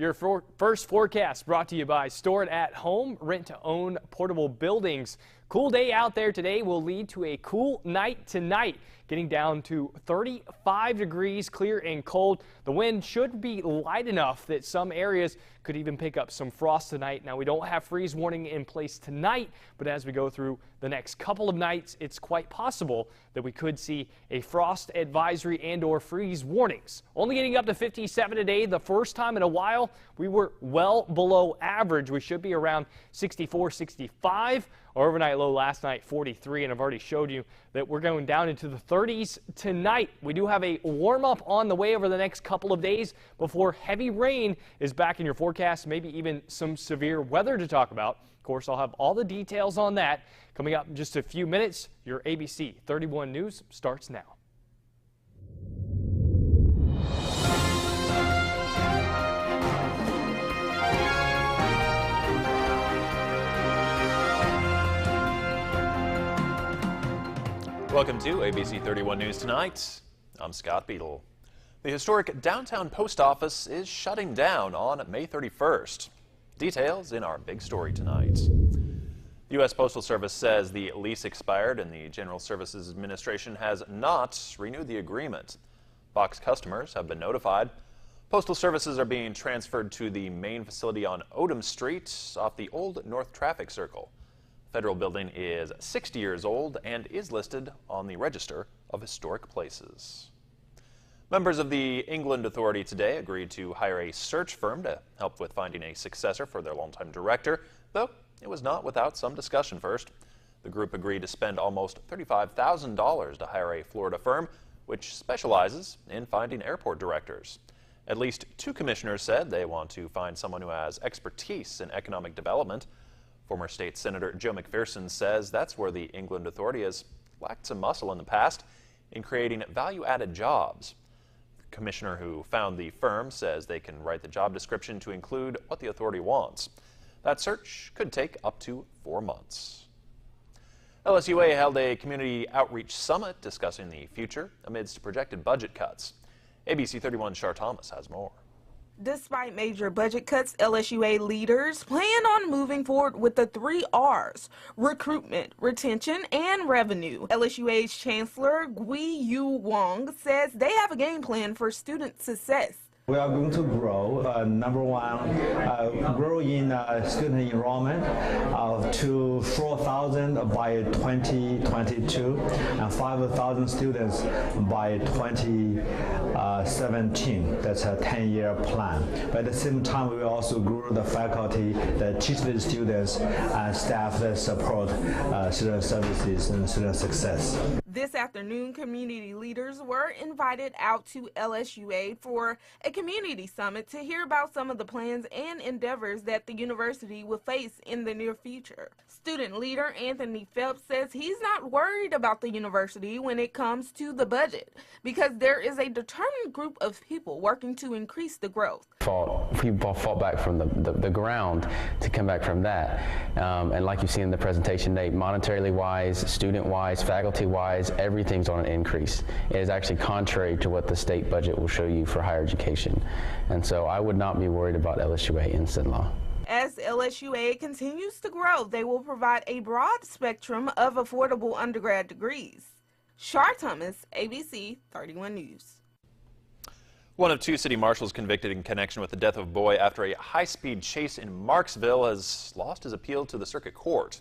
Your first forecast brought to you by Store It at Home, rent to own portable buildings. Cool day out there today will lead to a cool night tonight, getting down to 35 degrees, clear and cold. The wind should be light enough that some areas could even pick up some frost tonight. Now, we don't have freeze warning in place tonight, but as we go through the next couple of nights, it's quite possible that we could see a frost advisory and/or freeze warnings. Only getting up to 57 today, the first time in a while. We were well below average. We should be around 64, 65. Our overnight low last night, 43, and I've already showed you that we're going down into the 30s tonight. We do have a warm-up on the way over the next couple of days before heavy rain is back in your forecast, maybe even some severe weather to talk about. Of course, I'll have all the details on that coming up in just a few minutes. Your ABC 31 News starts now. Welcome to ABC 31 News Tonight. I'm Scott Beadle. The historic downtown post office is shutting down on May 31st. Details in our big story tonight. The U.S. Postal Service says the lease expired and the General Services Administration has not renewed the agreement. Box customers have been notified. Postal services are being transferred to the main facility on Odom Street off the old North Traffic Circle. Federal building is 60 years old and is listed on the Register of Historic Places. Members of the England Authority today agreed to hire a search firm to help with finding a successor for their longtime director, though it was not without some discussion first. The group agreed to spend almost $35,000 to hire a Florida firm which specializes in finding airport directors. At least two commissioners said they want to find someone who has expertise in economic development. Former State Senator Joe McPherson says that's where the England Authority has lacked some muscle in the past in creating value-added jobs. The commissioner who found the firm says they can write the job description to include what the authority wants. That search could take up to 4 months. LSUA held a community outreach summit discussing the future amidst projected budget cuts. ABC 31's Shar Thomas has more. Despite major budget cuts, LSUA leaders plan on moving forward with the 3 R's: recruitment, retention, and revenue. LSUA's Chancellor Gui Yu Wong says they have a game plan for student success. We are going to grow, number one, grow in student enrollment to 4,000 by 2022 and 5,000 students by 2017. That's a 10-year plan. But at the same time, we will also grow the faculty that teach the students and staff that support student services and student success. This afternoon, community leaders were invited out to LSUA for a community summit to hear about some of the plans and endeavors that the university will face in the near future. Student leader Anthony Phelps says he's not worried about the university when it comes to the budget because there is a determined group of people working to increase the growth. People fought back from the ground to come back from that. And like you see in the presentation, Nate, monetarily wise, student wise, faculty wise, everything's on an increase. It is actually contrary to what the state budget will show you for higher education. And so I would not be worried about LSUA in Law. As LSUA continues to grow, they will provide a broad spectrum of affordable undergrad degrees. Shar Thomas, ABC 31 News. One of 2 city marshals convicted in connection with the death of a boy after a high-speed chase in Marksville has lost his appeal to the circuit court.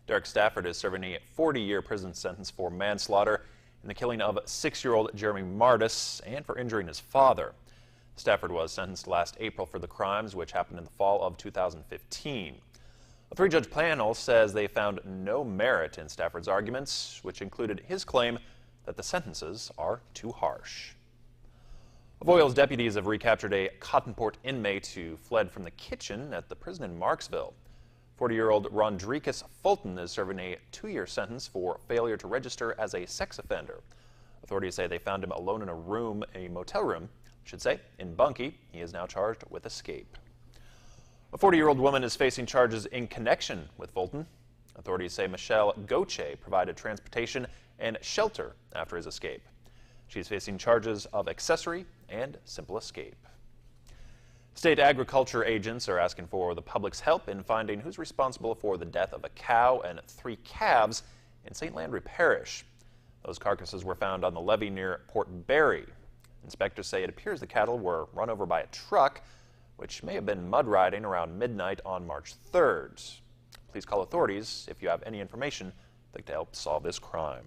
Derek Stafford is serving a 40-year prison sentence for manslaughter in the killing of 6-year-old Jeremy Martis and for injuring his father. Stafford was sentenced last April for the crimes, which happened in the fall of 2015. A 3-judge panel says they found no merit in Stafford's arguments, which included his claim that the sentences are too harsh. Avoyelles deputies have recaptured a Cottonport inmate who fled from the kitchen at the prison in Marksville. 40-year-old Rondricus Fulton is serving a 2-year sentence for failure to register as a sex offender. Authorities say they found him alone in a motel room, in Bunkie. He is now charged with escape. A 40-year-old woman is facing charges in connection with Fulton. Authorities say Michelle Goche provided transportation and shelter after his escape. She is facing charges of accessory and simple escape. State agriculture agents are asking for the public's help in finding who's responsible for the death of a cow and 3 calves in St. Landry Parish. Those carcasses were found on the levee near Port Barry. Inspectors say it appears the cattle were run over by a truck, which may have been mud riding around midnight on March 3rd. Please call authorities if you have any information that could help solve this crime.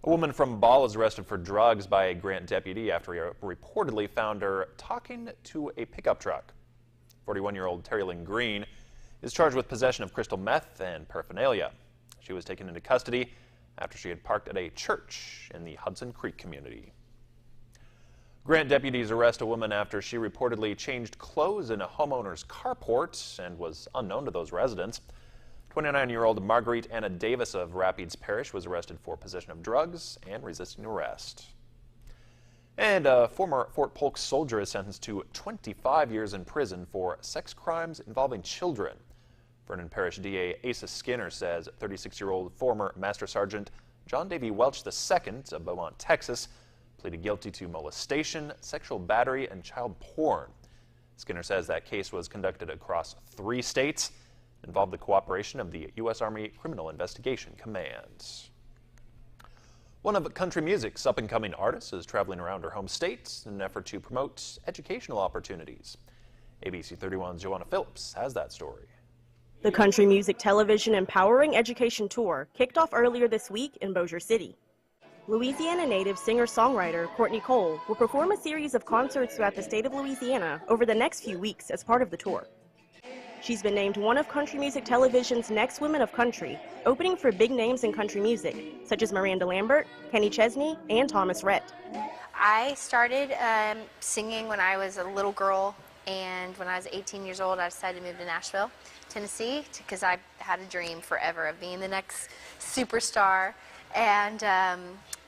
A woman from Ball is arrested for drugs by a Grant deputy after he reportedly found her talking to a pickup truck. 41-year-old Terry Lynn Green is charged with possession of crystal meth and paraphernalia. She was taken into custody after she had parked at a church in the Hudson Creek community. Grant deputies arrest a woman after she reportedly changed clothes in a homeowner's carport and was unknown to those residents. 29-year-old Marguerite Anna Davis of Rapides Parish was arrested for possession of drugs and resisting arrest. And a former Fort Polk soldier is sentenced to 25 years in prison for sex crimes involving children. Vernon Parish DA Asa Skinner says 36-year-old former Master Sergeant John Davy Welch II of Beaumont, Texas, pleaded guilty to molestation, sexual battery, and child porn. Skinner says that case was conducted across 3 states, involved the cooperation of the U.S. Army Criminal Investigation Command. One of country music's up-and-coming artists is traveling around her home state in an effort to promote educational opportunities. ABC 31's Joanna Phillips has that story. The Country Music Television Empowering Education Tour kicked off earlier this week in Bossier City. Louisiana native singer-songwriter Courtney Cole will perform a series of concerts throughout the state of Louisiana over the next few weeks as part of the tour. She's been named one of Country Music Television's Next Women of Country, opening for big names in country music, such as Miranda Lambert, Kenny Chesney, and Thomas Rhett. I started singing when I was a little girl, and when I was 18 years old, I decided to move to Nashville, Tennessee, because I had a dream forever of being the next superstar. And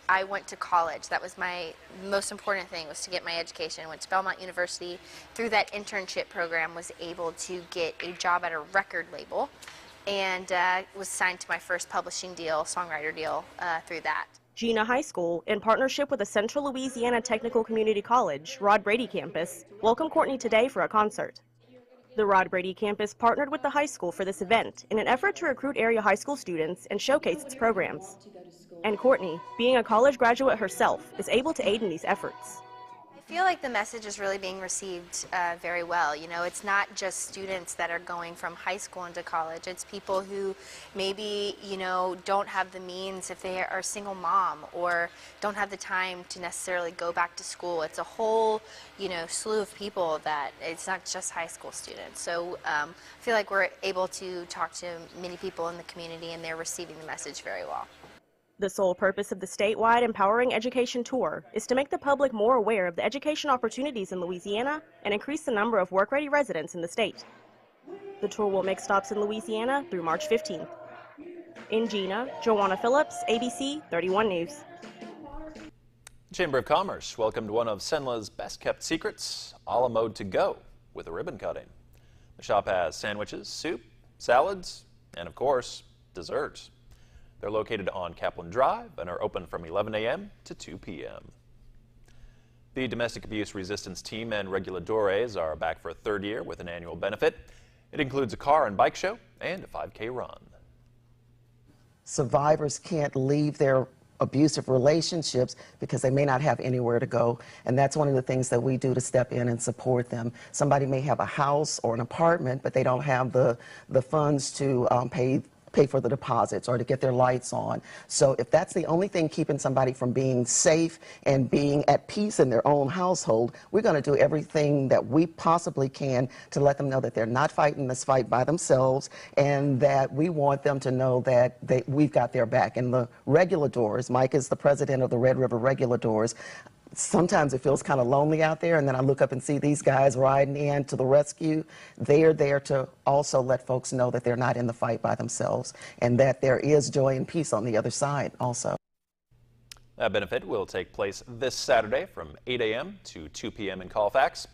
I went to college. That was my most important thing, was to get my education. I went to Belmont University. Through that internship program, was able to get a job at a record label, and was signed to my first publishing deal, songwriter deal, through that. Gina High School, in partnership with the Central Louisiana Technical Community College, Rod Brady campus, welcomed Courtney today for a concert. The Rod Brady campus partnered with the high school for this event in an effort to recruit area high school students and showcase its programs. And Courtney, being a college graduate herself, is able to aid in these efforts. I feel like the message is really being received very well. You know, it's not just students that are going from high school into college. It's people who maybe, you know, don't have the means if they are a single mom or don't have the time to necessarily go back to school. It's a whole, you know, slew of people that it's not just high school students. So I feel like we're able to talk to many people in the community, and they're receiving the message very well. The sole purpose of the statewide Empowering Education Tour is to make the public more aware of the education opportunities in Louisiana and increase the number of work-ready residents in the state. The tour will make stops in Louisiana through March 15th. In Gina, Joanna Phillips, ABC 31 News. The Chamber of Commerce welcomed one of Senla's best-kept secrets, a la mode to go, with a ribbon cutting. The shop has sandwiches, soup, salads, and of course, desserts. They're located on Kaplan Drive and are open from 11 a.m. to 2 p.m. The Domestic Abuse Resistance Team and Reguladores are back for a 3rd year with an annual benefit. It includes a car and bike show and a 5K run. Survivors can't leave their abusive relationships because they may not have anywhere to go, and that's one of the things that we do to step in and support them. Somebody may have a house or an apartment, but they don't have the funds to pay for the deposits or to get their lights on. So if that's the only thing keeping somebody from being safe and being at peace in their own household, we're going to do everything that we possibly can to let them know that they're not fighting this fight by themselves, and that we want them to know that we've got their back. And the Reguladores, Mike is the president of the Red River Reguladores. Sometimes it feels kind of lonely out there, and then I look up and see these guys riding in to the rescue. They're there to also let folks know that they're not in the fight by themselves, and that there is joy and peace on the other side also. That benefit will take place this Saturday from 8 a.m. to 2 p.m. in Colfax.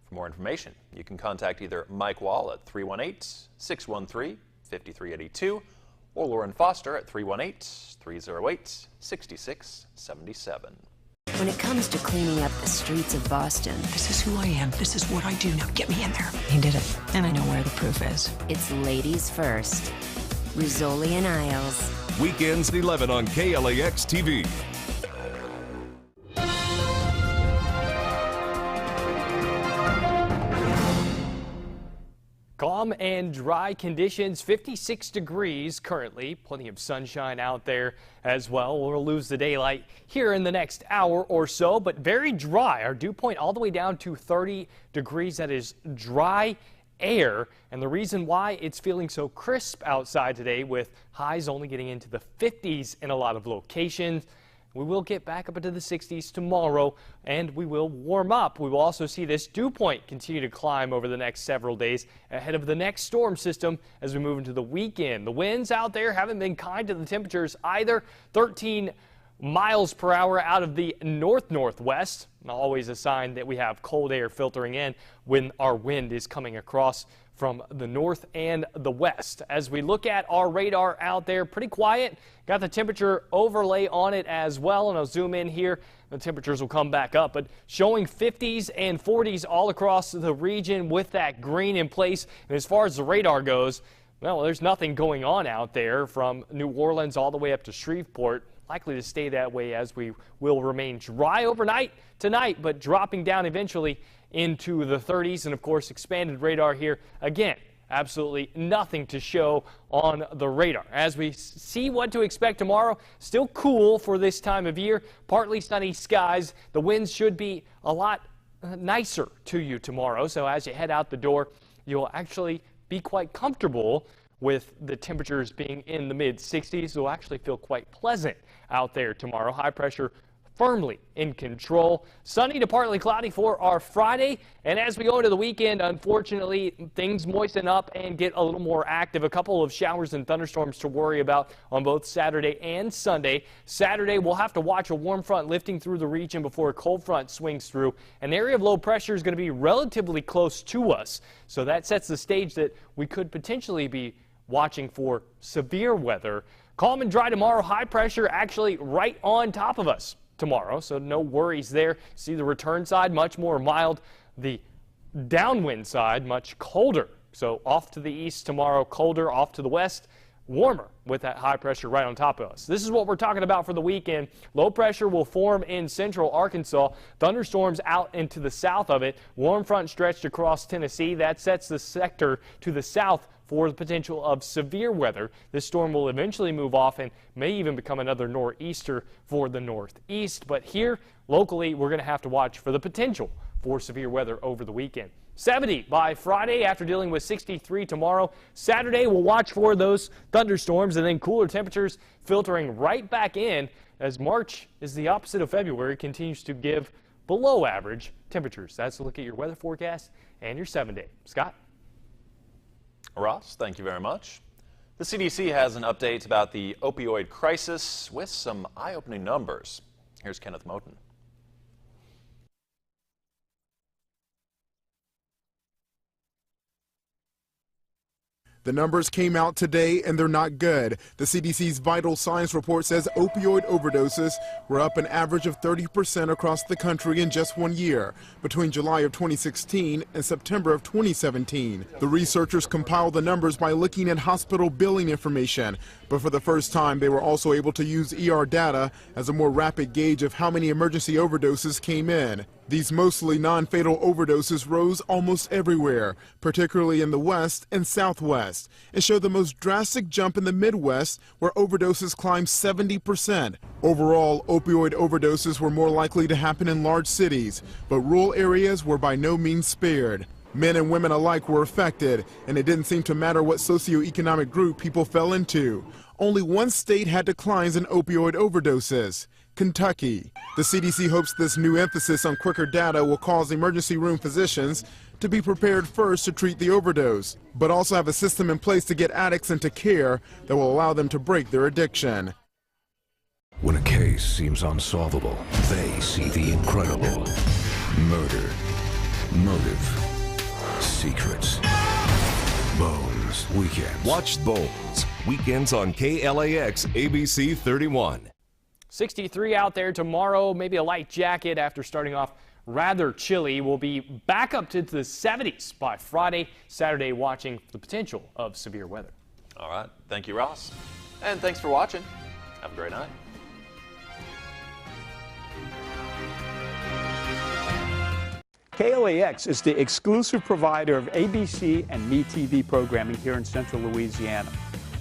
For more information, you can contact either Mike Wall at 318-613-5382 or Lauren Foster at 318-308-6677. When it comes to cleaning up the streets of Boston, this is who I am. This is what I do. Now get me in there. He did it. And I know where the proof is. it's ladies first. Rizzoli and Isles. Weekends at 11 on KLAX TV. Calm and dry conditions, 56 degrees currently. Plenty of sunshine out there as well. We'll lose the daylight here in the next hour or so, but very dry. Our dew point all the way down to 30 degrees. That is dry air. And the reason why it's feeling so crisp outside today, with highs only getting into the 50s in a lot of locations. We will get back up into the 60s tomorrow, and we will warm up. We will also see this dew point continue to climb over the next several days ahead of the next storm system as we move into the weekend. The winds out there haven't been kind to the temperatures either. 13 miles per hour out of the northwest. Always a sign that we have cold air filtering in when our wind is coming across from the north and the west. As we look at our radar out there, pretty quiet. Got the temperature overlay on it as well, and I'll zoom in here. The temperatures will come back up, but showing 50s and 40s all across the region with that green in place. And as far as the radar goes, well, there's nothing going on out there from New Orleans all the way up to Shreveport. Likely to stay that way as we will remain dry overnight tonight, but dropping down eventually into the 30s. And of course, expanded radar here again. Absolutely nothing to show on the radar. As we see what to expect tomorrow, still cool for this time of year. Partly sunny skies. The winds should be a lot nicer to you tomorrow. So as you head out the door, you'll actually be quite comfortable with the temperatures being in the mid 60s. It will actually feel quite pleasant out there tomorrow. High pressure firmly in control. Sunny to partly cloudy for our Friday. And as we go into the weekend, unfortunately, things moisten up and get a little more active. A couple of showers and thunderstorms to worry about on both Saturday and Sunday. Saturday, we'll have to watch a warm front lifting through the region before a cold front swings through. An area of low pressure is going to be relatively close to us. So that sets the stage that we could potentially be watching for severe weather. Calm and dry tomorrow. High pressure actually right on top of us tomorrow, so no worries there. See the return side much more mild, the downwind side much colder. So off to the east tomorrow, colder, off to the west, warmer with that high pressure right on top of us. This is what we're talking about for the weekend. Low pressure will form in central Arkansas. Thunderstorms out into the south of it. Warm front stretched across Tennessee. That sets the sector to the south for the potential of severe weather. This storm will eventually move off and may even become another nor'easter for the northeast. But here, locally, we're going to have to watch for the potential for severe weather over the weekend. 70 by Friday after dealing with 63 tomorrow. Saturday, we'll watch for those thunderstorms and then cooler temperatures filtering right back in as March is the opposite of February, continues to give below average temperatures. That's a look at your weather forecast and your 7-day. Scott? Ross, thank you very much. The CDC has an update about the opioid crisis with some eye-opening numbers. Here's Kenneth Moten. The numbers came out today and they're not good. The CDC's vital signs report says opioid overdoses were up an average of 30% across the country in just 1 year, between July of 2016 and September of 2017. The researchers compiled the numbers by looking at hospital billing information, but for the first time they were also able to use ER data as a more rapid gauge of how many emergency overdoses came in. These mostly non-fatal overdoses rose almost everywhere, particularly in the West and Southwest, and showed the most drastic jump in the Midwest, where overdoses climbed 70%. Overall, opioid overdoses were more likely to happen in large cities, but rural areas were by no means spared. Men and women alike were affected, and it didn't seem to matter what socioeconomic group people fell into. Only one state had declines in opioid overdoses: Kentucky. The CDC hopes this new emphasis on quicker data will cause emergency room physicians to be prepared first to treat the overdose, but also have a system in place to get addicts into care that will allow them to break their addiction. When a case seems unsolvable, they see the incredible. Murder, motive, secrets. Bones Weekends. Watch Bones Weekends on KLAX ABC 31. 63 out there tomorrow, maybe a light jacket after starting off rather chilly. We'll be back up to the 70s by Friday, Saturday, watching the potential of severe weather. All right. Thank you, Ross. And thanks for watching. Have a great night. KLAX is the exclusive provider of ABC and MeTV programming here in Central Louisiana.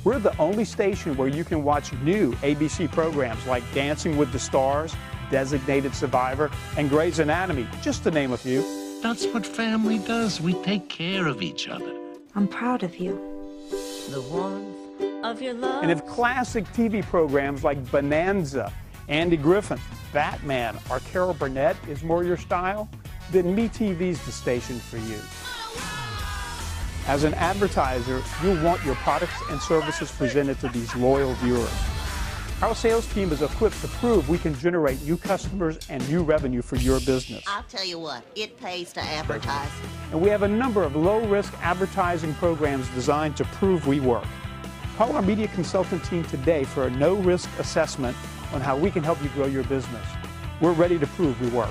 We're the only station where you can watch new ABC programs like Dancing with the Stars, Designated Survivor, and Grey's Anatomy, just to name a few. That's what family does. We take care of each other. I'm proud of you. The warmth of your love. And if classic TV programs like Bonanza, Andy Griffin, Batman, or Carol Burnett is more your style, then MeTV's the station for you. As an advertiser, you'll want your products and services presented to these loyal viewers. Our sales team is equipped to prove we can generate new customers and new revenue for your business. I'll tell you what, it pays to advertise. And we have a number of low-risk advertising programs designed to prove we work. Call our media consultant team today for a no-risk assessment on how we can help you grow your business. We're ready to prove we work.